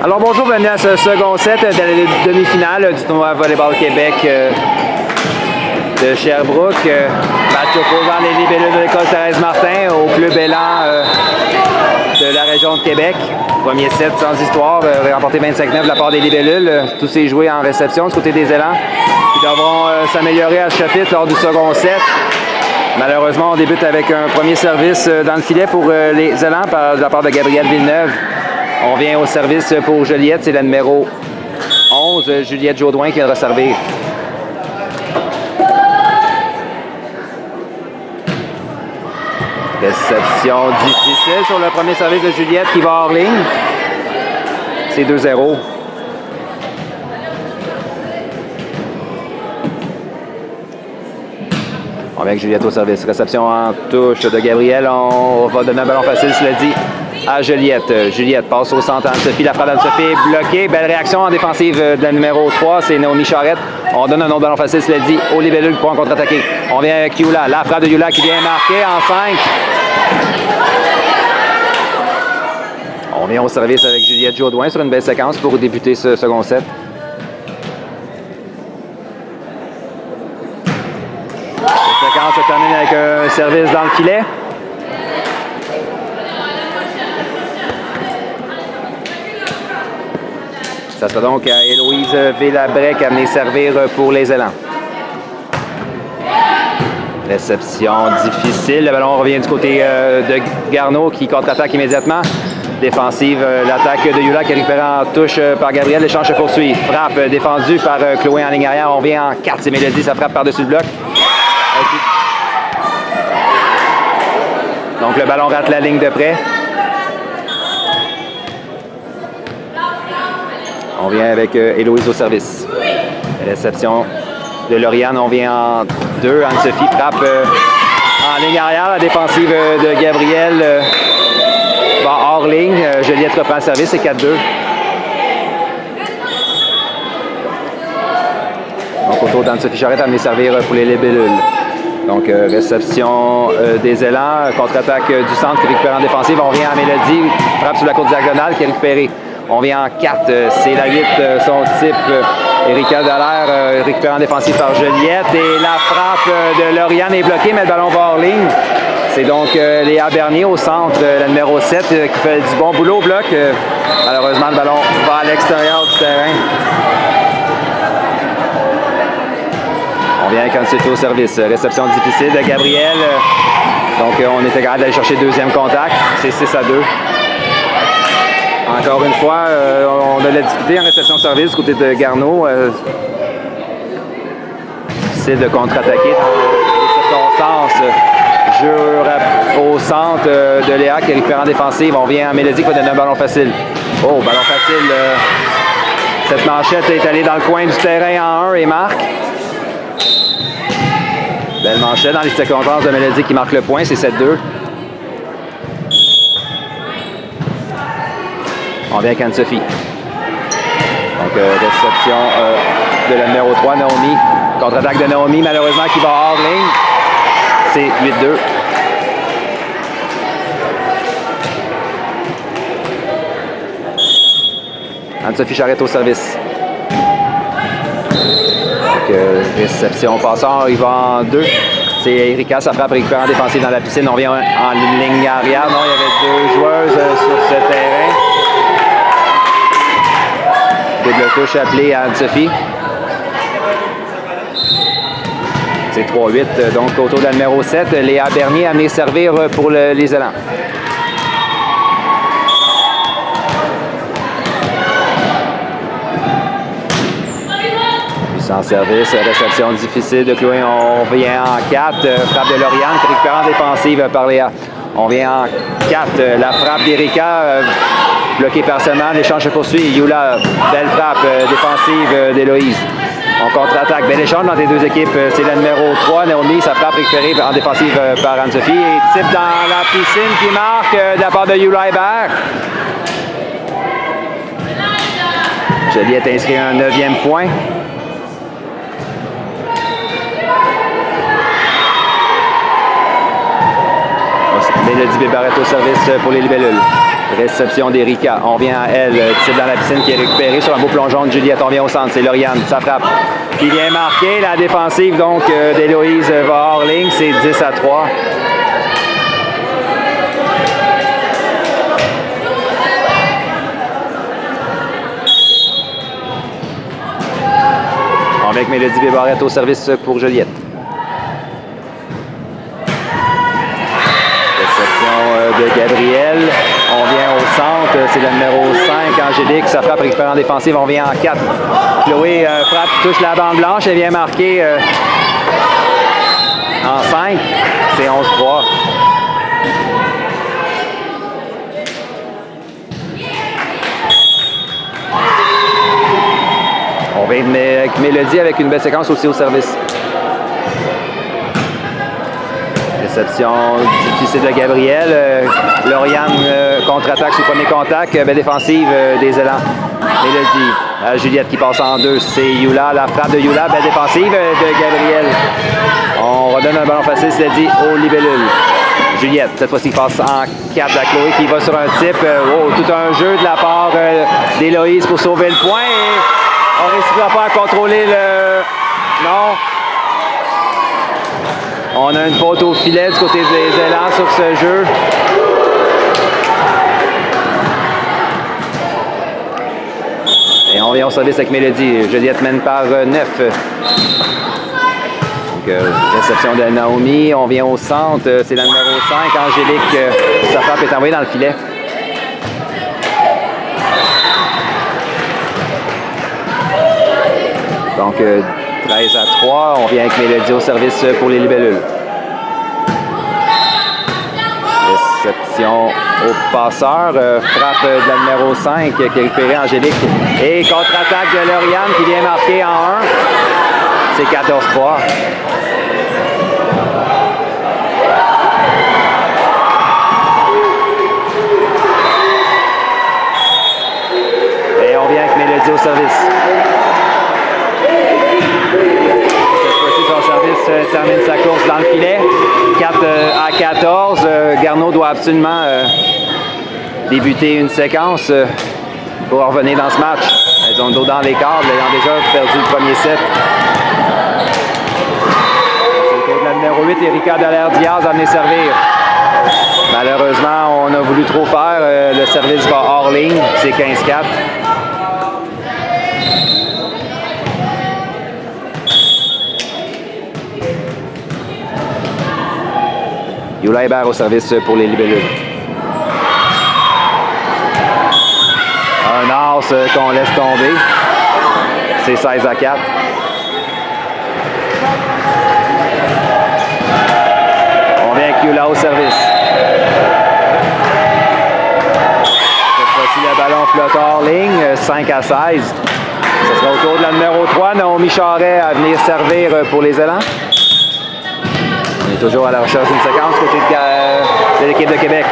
Alors bonjour, bienvenue à ce second set de la demi-finale du tournoi Volleyball Québec de Sherbrooke. Match opposant les libellules de l'école Thérèse Martin au club Élan de la région de Québec. Premier set sans histoire, remporté 25-9 de la part des libellules. Tout s'est joué en réception du côté des élans. Ils devront s'améliorer à ce chapitre lors du second set. Malheureusement, on débute avec un premier service dans le filet pour les élans de la part de Gabrielle Villeneuve. On vient au service pour Juliette, c'est la numéro 11, Juliette Jaudoin qui vient de resservir. Réception difficile sur le premier service de Juliette qui va hors ligne. C'est 2-0. On vient avec Juliette au service. Réception en touche de Gabriel. On va donner un ballon facile, cela dit, à Juliette. Juliette passe au centre. Anne-Sophie, la frappe d'Anne-Sophie est bloquée. Belle réaction en défensive de la numéro 3, c'est Naomi Charette. On donne un autre ballon facile, cela dit, aux libellules pour en contre-attaquer. On vient avec Yula. La frappe de Yula qui vient marquer en 5. On vient au service avec Juliette Jaudoin sur une belle séquence pour débuter ce second set. La séquence se termine avec un service dans le filet. Ça sera donc à Héloïse Villabrec à venir servir pour les élans. Réception difficile. Le ballon revient du côté de Garneau qui contre-attaque immédiatement. Défensive, l'attaque de Yula qui est récupérée en touche par Gabriel. L'échange se poursuit. Frappe défendue par Chloé en ligne arrière. On vient en 4. C'est Mélodie, ça frappe par-dessus le bloc. Donc le ballon rate la ligne de près. On vient avec Héloïse au service. Réception de Lauriane, on vient en 2. Anne-Sophie frappe en ligne arrière. La défensive de Gabriel va hors ligne. Juliette reprend le service, c'est 4-2. Donc autour d'Anne-Sophie Charette à venir servir pour les libellules. Donc réception des élans, contre-attaque du centre qui récupère en défensive. On vient à Mélodie, frappe sur la courte diagonale qui est récupérée. On vient en 4, c'est la 8, son type. Erika Dallaire récupérée en défensive par Juliette. Et la frappe de Lauriane est bloquée, mais le ballon va hors ligne. C'est donc Léa Bernier au centre, la numéro 7, qui fait du bon boulot au bloc. Malheureusement, le ballon va à l'extérieur du terrain. On vient avec Anne-Sophie au service. Réception difficile de Gabriel. Donc, on était capable d'aller chercher le deuxième contact. C'est 6-2. Encore une fois, on a la difficulté en réception de service du côté de Garneau. Difficile de contre-attaquer dans les circonstances. Jeu au centre de Léa qui récupère en défensive. On vient à Mélodie qui va donner un ballon facile. Oh, ballon facile. Cette manchette est allée dans le coin du terrain en 1 et marque. Belle manchette dans les circonstances de Mélodie qui marque le point. C'est 7-2. On vient avec Anne-Sophie. Donc, réception de la numéro 3, Naomi. Contre-attaque de Naomi, malheureusement, qui va hors ligne. C'est 8-2. Anne-Sophie Charette au service. Donc, réception passant, il va en 2. C'est Erika, ça frappe récupérant défensive dans la piscine. On vient en ligne arrière. Non, il y avait 2 joueuses sur ce terrain. Double touche appelée à Anne-Sophie. C'est 3-8. Donc, autour de la numéro 7, Léa Bernier à venir servir pour les élans. Sans service, réception difficile de Chloé. On vient en 4. Frappe de Lauriane qui récupère en défensive par Léa. On vient en 4. La frappe d'Erika. Bloqué par Seman, l'échange se poursuit. Yula, belle frappe défensive d'Héloïse. On contre-attaque. Bel échange dans les deux équipes. C'est la numéro 3, Naomi. Sa frappe récupérée en défensive par Anne-Sophie. Et type dans la piscine qui marque de la part de Yula Hébert. Juliette inscrit un 9e point. Mélodie Bébarrette au service pour les libellules. Réception d'Erika. On vient à elle. Type dans la piscine qui est récupérée sur un beau plongeon de Juliette. On vient au centre. C'est Lauriane. Ça frappe. Qui vient marquer. La défensive donc d'Héloïse va hors ligne. C'est 10-3. On vient avec Mélodie Bébarrette au service pour Juliette. De Gabriel. On vient au centre. C'est le numéro 5, Angélique. Ça frappe récupérant en défensive. On vient en 4. Chloé frappe, touche la bande blanche. Elle vient marquer en 5. C'est 11-3. On vient avec Mélodie avec une belle séquence aussi au service. Réception difficile de Gabriel. Lauriane contre-attaque sur le premier contact. Belle défensive des élans. Mélodie. Juliette qui passe en 2. C'est Yula. La frappe de Yula. Belle défensive de Gabriel. On redonne un ballon facile, c'est dit, aux libellules. Juliette, cette fois-ci, passe en 4 à Chloé qui va sur un type. Tout un jeu de la part d'Héloïse pour sauver le point. Et on ne réussira pas à contrôler le... Non. On a une faute au filet du côté des élans sur ce jeu. Et on vient au service avec Mélodie. Juliette mène par 9. Donc, réception de Naomi. On vient au centre. C'est la numéro 5, Angélique. Sa frappe est envoyée dans le filet. Donc, 13-3. On vient avec Mélodie au service pour les libellules. Réception au passeur. Frappe de la numéro 5 qui a récupéré Angélique. Et contre-attaque de Lauriane qui vient marquer en 1. C'est 14-3. Et on vient avec Mélodie au service. Termine sa course dans le filet. 4-14. Garneau doit absolument débuter une séquence pour revenir dans ce match. Elles ont le dos dans les cadres. Elles ont déjà perdu le premier set. C'est le tour de la numéro 8, Erika Dallaire-Diaz à venir servir. Malheureusement, on a voulu trop faire. Le service va hors ligne. C'est 15-4. Yula Hébert au service pour les libellules. Un as qu'on laisse tomber. C'est 16-4. On vient avec Yula au service. Cette fois-ci, le ballon flotte hors ligne. 5-16. Ce sera au tour de la numéro 3, Naomi Charret à venir servir pour les élans. On est toujours à la recherche d'une séquence côté de l'équipe de Québec.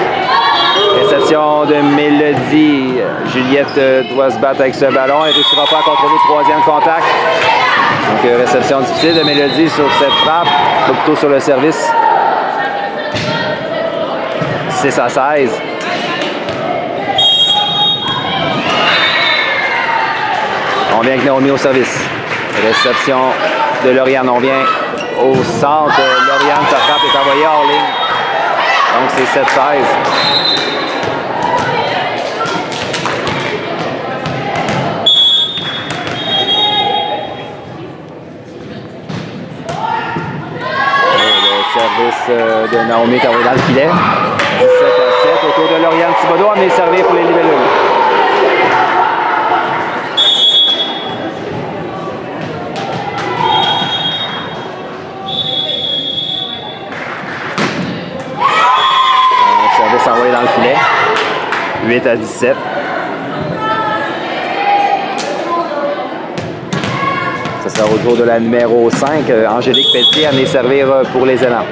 Réception de Mélodie. Juliette doit se battre avec ce ballon. Elle ne réussira pas à contrôler le troisième contact. Donc, réception difficile de Mélodie sur cette frappe. Plutôt sur le service. 6-16. On vient avec Naomi au service. Réception de Lauriane. On vient au centre. Lauriane, sa frappe est envoyée hors ligne. Donc, c'est 7-16. Service de Naomi est envoyé dans le filet. 17-7. Autour de Lauriane Thibodeau, on est servi pour les libellules. Service envoyé dans le filet. 8-17. Ce sera au tour de la numéro 5, Angélique Pelletier, à venir servir pour les élans.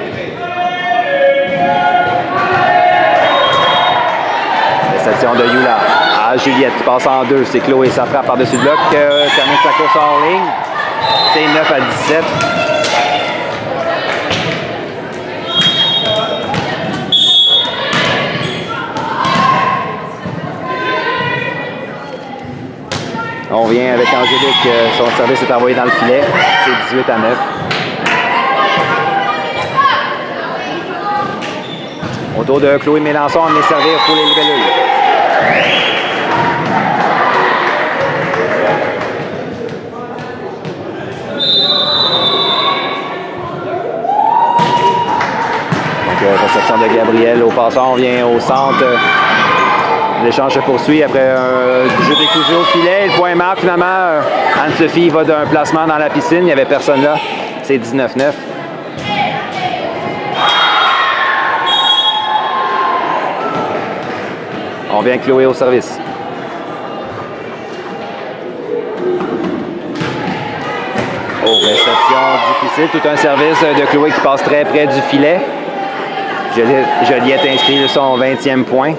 Réception de Yula à Juliette qui passe en 2. C'est Chloé, ça frappe par-dessus le bloc. Termine sa course hors ligne. C'est 9-17. On vient avec Angélique, son service est envoyé dans le filet. C'est 18-9. Au tour de Chloé Mélençon, on vient servir pour les libellules. Donc, réception de Gabriel au passant, on vient au centre. L'échange se poursuit après un jeu décousu au filet. Le point marque finalement. Anne-Sophie va d'un placement dans la piscine. Il n'y avait personne là. C'est 19-9. On vient Chloé au service. Oh, réception difficile. Tout un service de Chloé qui passe très près du filet. Joliette inscrit son 20e point.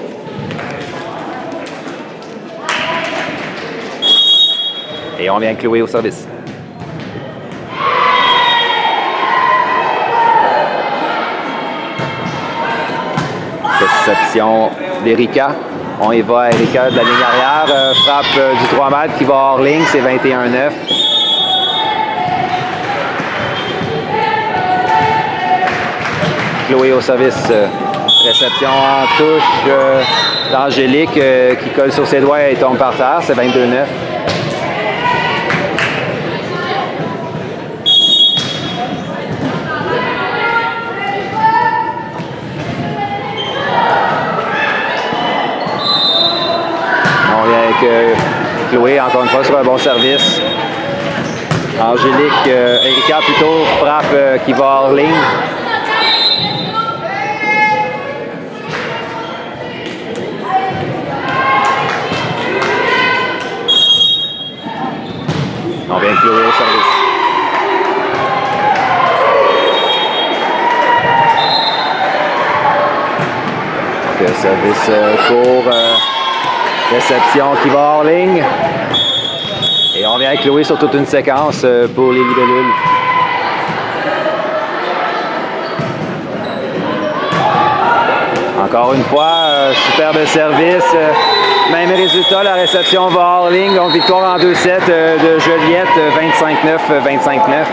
Et on vient Chloé au service. Réception d'Erika. On y va, Erika de la ligne arrière. Frappe du 3 mètres qui va hors ligne, c'est 21-9. Chloé au service. Réception en touche d'Angélique qui colle sur ses doigts et tombe par terre, c'est 22-9. Chloé, encore une fois, sur un bon service. Angélique, Erika plutôt, frappe qui va hors ligne. On vient de Chloé au service. Donc, service court. Réception qui va hors ligne. Et on vient avec Chloé sur toute une séquence pour les libellules. Encore une fois, superbe service. Même résultat, la réception va hors ligne. Donc victoire en 2 sets de Joliette, 25-9, 25-9.